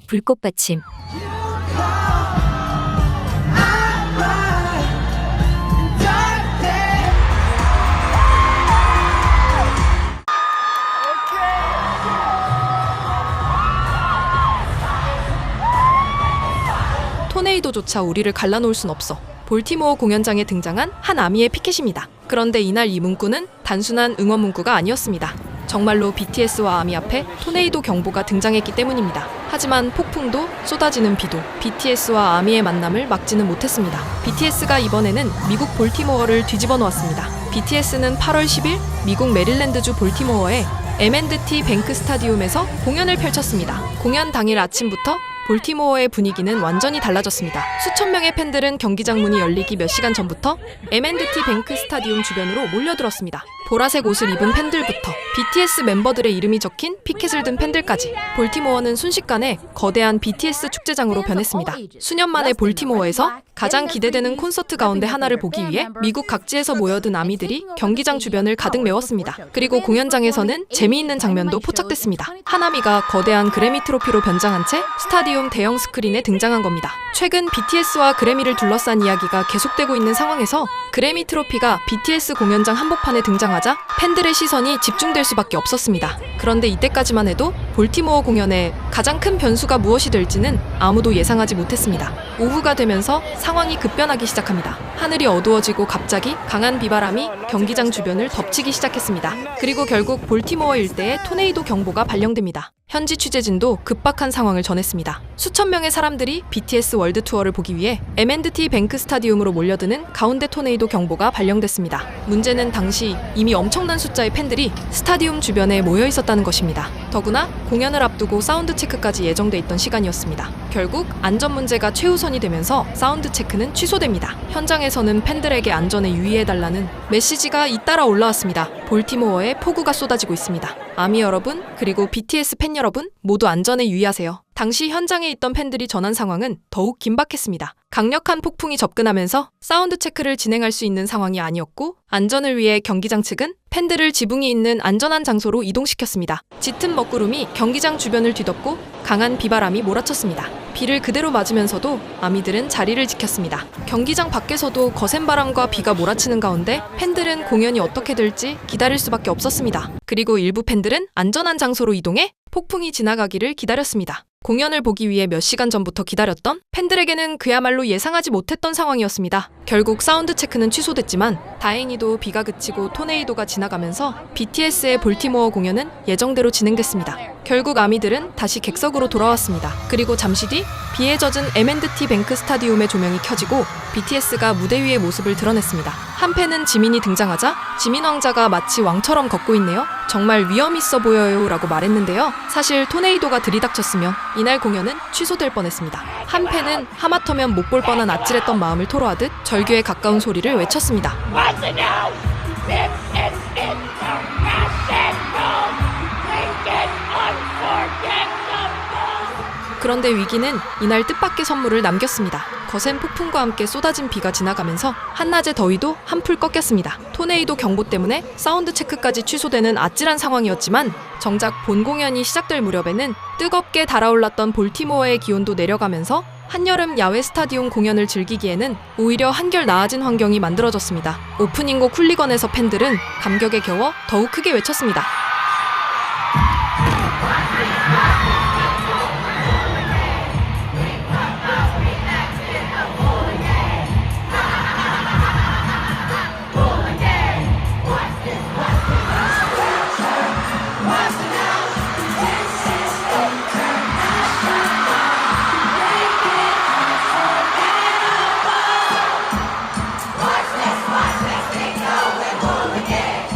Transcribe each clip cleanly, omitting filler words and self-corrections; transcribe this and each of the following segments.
불꽃 받침. 토네이도조차 우리를 갈라놓을 순 없어. 볼티모어 공연장에 등장한 한 아미의 피켓입니다. 그런데 이날 이 문구는 단순한 응원 문구가 아니었습니다. 정말로 BTS와 아미 앞에 토네이도 경보가 등장했기 때문입니다. 하지만 폭풍도 쏟아지는 비도 BTS와 아미의 만남을 막지는 못했습니다. BTS가 이번에는 미국 볼티모어를 뒤집어 놓았습니다. BTS는 8월 10일 미국 메릴랜드주 볼티모어의 M&T 뱅크 스타디움에서 공연을 펼쳤습니다. 공연 당일 아침부터 볼티모어의 분위기는 완전히 달라졌습니다. 수천 명의 팬들은 경기장 문이 열리기 몇 시간 전부터 M&T 뱅크 스타디움 주변으로 몰려들었습니다. 보라색 옷을 입은 팬들부터 BTS 멤버들의 이름이 적힌 피켓을 든 팬들까지 볼티모어는 순식간에 거대한 BTS 축제장으로 변했습니다. 수년 만에 볼티모어에서 가장 기대되는 콘서트 가운데 하나를 보기 위해 미국 각지에서 모여든 아미들이 경기장 주변을 가득 메웠습니다. 그리고 공연장에서는 재미있는 장면도 포착됐습니다. 한 아미가 거대한 그래미 트로피로 변장한 채 스타디움 대형 스크린에 등장한 겁니다. 최근 BTS와 그래미를 둘러싼 이야기가 계속되고 있는 상황에서 그래미 트로피가 BTS 공연장 한복판에 등장하자 팬들의 시선이 집중될 수밖에 없었습니다. 그런데 이때까지만 해도 볼티모어 공연의 가장 큰 변수가 무엇이 될지는 아무도 예상하지 못했습니다. 오후가 되면서 상황이 급변하기 시작합니다. 하늘이 어두워지고 갑자기 강한 비바람이 경기장 주변을 덮치기 시작했습니다. 그리고 결국 볼티모어 일대에 토네이도 경보가 발령됩니다. 현지 취재진도 급박한 상황을 전했습니다. 수천 명의 사람들이 BTS 월드 투어를 보기 위해 M&T 뱅크 스타디움으로 몰려드는 가운데 토네이도 경보가 발령됐습니다. 문제는 당시 이미 엄청난 숫자의 팬들이 스타디움 주변에 모여 있었다는 것입니다. 더구나 공연을 앞두고 사운드 체크까지 예정돼 있던 시간이었습니다. 결국 안전 문제가 최우선이 되면서 사운드 체크는 취소됩니다. 현장에서는 팬들에게 안전에 유의해달라는 메시지가 잇따라 올라왔습니다. 볼티모어에 폭우가 쏟아지고 있습니다. 아미 여러분, 그리고 BTS 팬 여러분, 모두 안전에 유의하세요. 당시 현장에 있던 팬들이 전한 상황은 더욱 긴박했습니다. 강력한 폭풍이 접근하면서 사운드 체크를 진행할 수 있는 상황이 아니었고, 안전을 위해 경기장 측은 팬들을 지붕이 있는 안전한 장소로 이동시켰습니다. 짙은 먹구름이 경기장 주변을 뒤덮고 강한 비바람이 몰아쳤습니다. 비를 그대로 맞으면서도 아미들은 자리를 지켰습니다. 경기장 밖에서도 거센 바람과 비가 몰아치는 가운데 팬들은 공연이 어떻게 될지 기다릴 수밖에 없었습니다. 그리고 일부 팬들은 안전한 장소로 이동해 폭풍이 지나가기를 기다렸습니다. 공연을 보기 위해 몇 시간 전부터 기다렸던 팬들에게는 그야말로 예상하지 못했던 상황이었습니다. 결국 사운드 체크는 취소됐지만 다행히도 비가 그치고 토네이도가 지나가면서 BTS의 볼티모어 공연은 예정대로 진행됐습니다. 결국 아미들은 다시 객석으로 돌아왔습니다. 그리고 잠시 뒤 비에 젖은 M&T 뱅크 스타디움의 조명이 켜지고 BTS가 무대 위의 모습을 드러냈습니다. 한 팬은 지민이 등장하자 지민 왕자가 마치 왕처럼 걷고 있네요. 정말 위험 있어 보여요 라고 말했는데요. 사실 토네이도가 들이닥쳤으면 이날 공연은 취소될 뻔했습니다. 한 팬은 하마터면 못 볼 뻔한 아찔했던 마음을 토로하듯 절규에 가까운 소리를 외쳤습니다. 그런데 위기는 이날 뜻밖의 선물을 남겼습니다. 거센 폭풍과 함께 쏟아진 비가 지나가면서 한낮의 더위도 한풀 꺾였습니다. 토네이도 경보 때문에 사운드 체크까지 취소되는 아찔한 상황이었지만 정작 본 공연이 시작될 무렵에는 뜨겁게 달아올랐던 볼티모어의 기온도 내려가면서 한여름 야외 스타디움 공연을 즐기기에는 오히려 한결 나아진 환경이 만들어졌습니다. 오프닝곡 훌리건에서 팬들은 감격에 겨워 더욱 크게 외쳤습니다.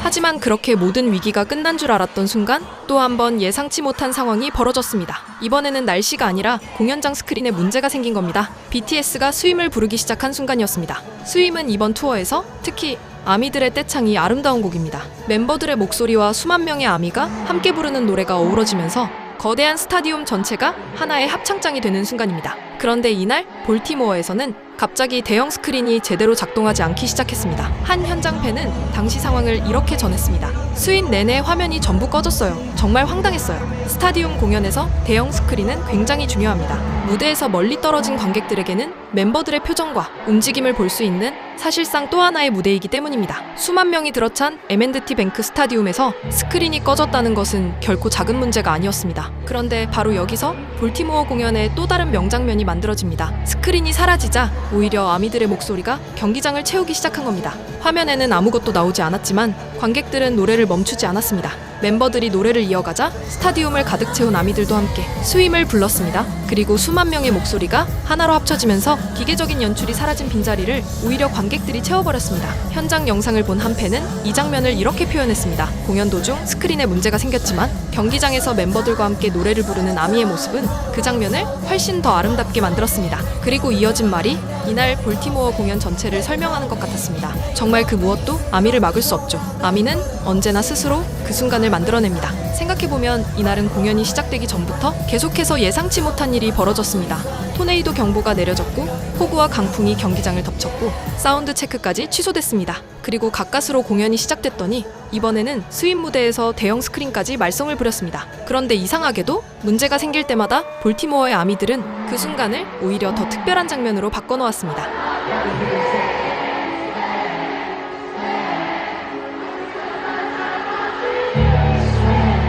하지만 그렇게 모든 위기가 끝난 줄 알았던 순간 또 한 번 예상치 못한 상황이 벌어졌습니다. 이번에는 날씨가 아니라 공연장 스크린에 문제가 생긴 겁니다. BTS가 스윙을 부르기 시작한 순간이었습니다. 스윙은 이번 투어에서 특히 아미들의 떼창이 아름다운 곡입니다. 멤버들의 목소리와 수만 명의 아미가 함께 부르는 노래가 어우러지면서 거대한 스타디움 전체가 하나의 합창장이 되는 순간입니다. 그런데 이날 볼티모어에서는 갑자기 대형 스크린이 제대로 작동하지 않기 시작했습니다. 한 현장 팬은 당시 상황을 이렇게 전했습니다. 스윙 내내 화면이 전부 꺼졌어요. 정말 황당했어요. 스타디움 공연에서 대형 스크린은 굉장히 중요합니다. 무대에서 멀리 떨어진 관객들에게는 멤버들의 표정과 움직임을 볼 수 있는 사실상 또 하나의 무대이기 때문입니다. 수만 명이 들어찬 M&T 뱅크 스타디움에서 스크린이 꺼졌다는 것은 결코 작은 문제가 아니었습니다. 그런데 바로 여기서 볼티모어 공연의 또 다른 명장면이 만들어집니다. 스크린이 사라지자 오히려 아미들의 목소리가 경기장을 채우기 시작한 겁니다. 화면에는 아무것도 나오지 않았지만 관객들은 노래를 멈추지 않았습니다. 멤버들이 노래를 이어가자 스타디움을 가득 채운 아미들도 함께 스윕을 불렀습니다. 그리고 수만 명의 목소리가 하나로 합쳐지면서 기계적인 연출이 사라진 빈자리를 오히려 관객들이 채워버렸습니다. 현장 영상을 본 한 팬은 이 장면을 이렇게 표현했습니다. 공연 도중 스크린에 문제가 생겼지만 경기장에서 멤버들과 함께 노래를 부르는 아미의 모습은 그 장면을 훨씬 더 아름답게 만들었습니다. 그리고 이어진 말이 이날 볼티모어 공연 전체를 설명하는 것 같았습니다. 정말 그 무엇도 아미를 막을 수 없죠. 아미는 언제나 스스로 그 순간을 만들어냅니다. 생각해보면 이날은 공연이 시작되기 전부터 계속해서 예상치 못한 일이 벌어졌습니다. 토네이도 경보가 내려졌고 폭우와 강풍이 경기장을 덮쳤고 사운드 체크까지 취소됐습니다. 그리고 가까스로 공연이 시작됐더니 이번에는 스윕 무대에서 대형 스크린까지 말썽을 부렸습니다. 그런데 이상하게도 문제가 생길 때마다 볼티모어의 아미들은 그 순간을 오히려 더 특별한 장면으로 바꿔놓았습니다.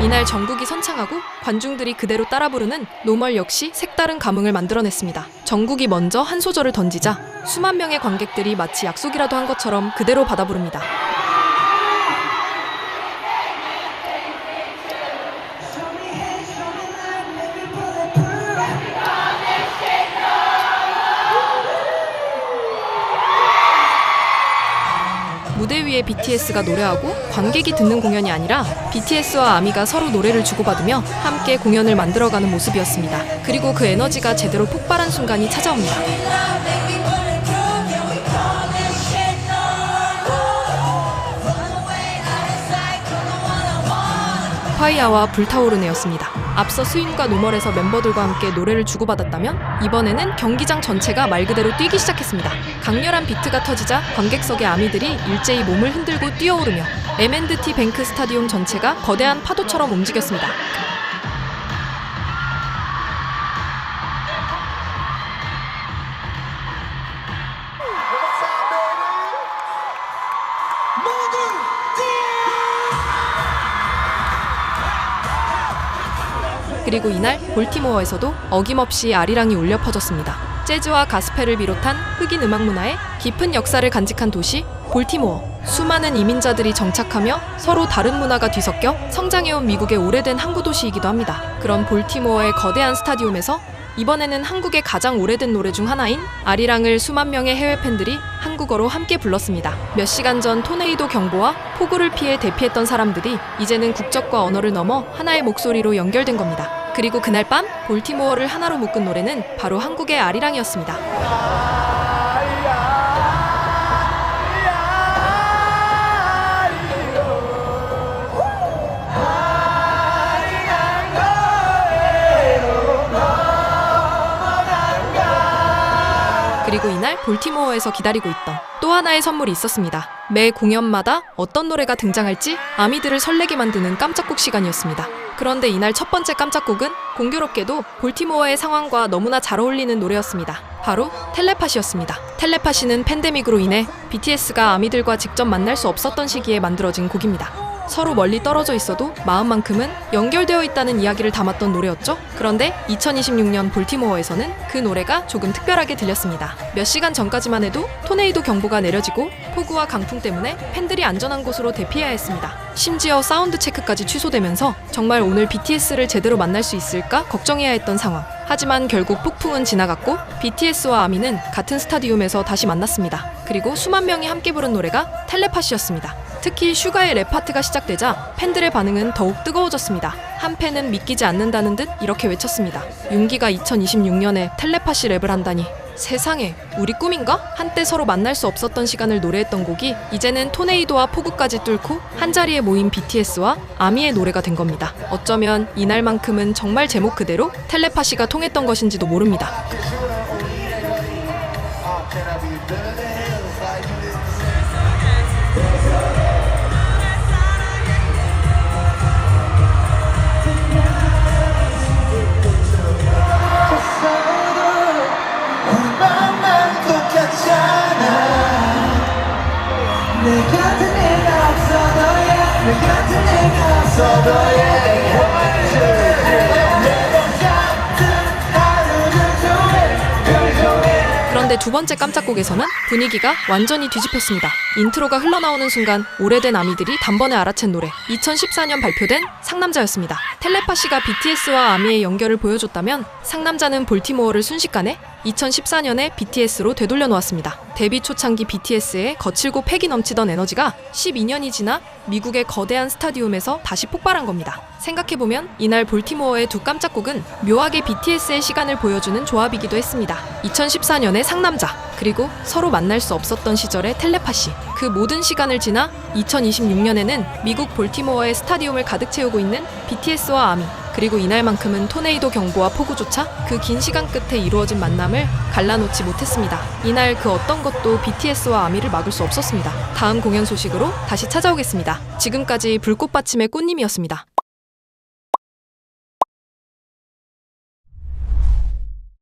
이날 전국이 선창하고 관중들이 그대로 따라 부르는 노멀 역시 색다른 감흥을 만들어냈습니다. 전국이 먼저 한 소절을 던지자 수만 명의 관객들이 마치 약속이라도 한 것처럼 그대로 받아 부릅니다. 무대 위에 BTS가 노래하고 관객이 듣는 공연이 아니라 BTS와 아미가 서로 노래를 주고받으며 함께 공연을 만들어가는 모습이었습니다. 그리고 그 에너지가 제대로 폭발한 순간이 찾아옵니다. 파이아와 불타오르네였습니다. 앞서 스윙과 노멀에서 멤버들과 함께 노래를 주고받았다면 이번에는 경기장 전체가 말 그대로 뛰기 시작했습니다. 강렬한 비트가 터지자 관객석의 아미들이 일제히 몸을 흔들고 뛰어오르며 M&T 뱅크 스타디움 전체가 거대한 파도처럼 움직였습니다. 그리고 이날 볼티모어에서도 어김없이 아리랑이 울려 퍼졌습니다. 재즈와 가스펠을 비롯한 흑인 음악 문화의 깊은 역사를 간직한 도시 볼티모어. 수많은 이민자들이 정착하며 서로 다른 문화가 뒤섞여 성장해온 미국의 오래된 항구 도시이기도 합니다. 그런 볼티모어의 거대한 스타디움에서 이번에는 한국의 가장 오래된 노래 중 하나인 아리랑을 수만 명의 해외 팬들이 한국어로 함께 불렀습니다. 몇 시간 전 토네이도 경보와 폭우를 피해 대피했던 사람들이 이제는 국적과 언어를 넘어 하나의 목소리로 연결된 겁니다. 그리고 그날 밤 볼티모어를 하나로 묶은 노래는 바로 한국의 아리랑이었습니다. 그리고 이날 볼티모어에서 기다리고 있던 또 하나의 선물이 있었습니다. 매 공연마다 어떤 노래가 등장할지 아미들을 설레게 만드는 깜짝곡 시간이었습니다. 그런데 이날 첫 번째 깜짝곡은 공교롭게도 볼티모어의 상황과 너무나 잘 어울리는 노래였습니다. 바로 텔레파시였습니다. 텔레파시는 팬데믹으로 인해 BTS가 아미들과 직접 만날 수 없었던 시기에 만들어진 곡입니다. 서로 멀리 떨어져 있어도 마음만큼은 연결되어 있다는 이야기를 담았던 노래였죠. 그런데 2026년 볼티모어에서는 그 노래가 조금 특별하게 들렸습니다. 몇 시간 전까지만 해도 토네이도 경보가 내려지고 폭우와 강풍 때문에 팬들이 안전한 곳으로 대피해야 했습니다. 심지어 사운드 체크까지 취소되면서 정말 오늘 BTS를 제대로 만날 수 있을까 걱정해야 했던 상황. 하지만 결국 폭풍은 지나갔고 BTS와 아미는 같은 스타디움에서 다시 만났습니다. 그리고 수만 명이 함께 부른 노래가 텔레파시였습니다. 특히 슈가의 랩 파트가 시작되자 팬들의 반응은 더욱 뜨거워졌습니다. 한 팬은 믿기지 않는다는 듯 이렇게 외쳤습니다. 윤기가 2026년에 텔레파시 랩을 한다니. 세상에, 우리 꿈인가? 한때 서로 만날 수 없었던 시간을 노래했던 곡이 이제는 토네이도와 폭우까지 뚫고 한자리에 모인 BTS와 아미의 노래가 된 겁니다. 어쩌면 이날만큼은 정말 제목 그대로 텔레파시가 통했던 것인지도 모릅니다. 마음만 똑같잖아. 내 곁에 내가 없어도 내 곁에 내가 없어도 그런데 두 번째 깜짝곡에서는 분위기가 완전히 뒤집혔습니다. 인트로가 흘러나오는 순간 오래된 아미들이 단번에 알아챈 노래, 2014년 발표된 상남자였습니다. 텔레파시가 BTS와 아미의 연결을 보여줬다면 상남자는 볼티모어를 순식간에 2014년에 BTS로 되돌려 놓았습니다. 데뷔 초창기 BTS의 거칠고 패기 넘치던 에너지가 12년이 지나 미국의 거대한 스타디움에서 다시 폭발한 겁니다. 생각해보면 이날 볼티모어의 두 깜짝곡은 묘하게 BTS의 시간을 보여주는 조합이기도 했습니다. 2014년의 상남자, 그리고 서로 만날 수 없었던 시절의 텔레파시, 그 모든 시간을 지나 2026년에는 미국 볼티모어의 스타디움을 가득 채우고 있는 BTS와 아미, 그리고 이날만큼은 토네이도 경보와 폭우조차 그 긴 시간 끝에 이루어진 만남을 갈라놓지 못했습니다. 이날 그 어떤 것도 BTS와 아미를 막을 수 없었습니다. 다음 공연 소식으로 다시 찾아오겠습니다. 지금까지 불꽃받침의 꽃님이었습니다.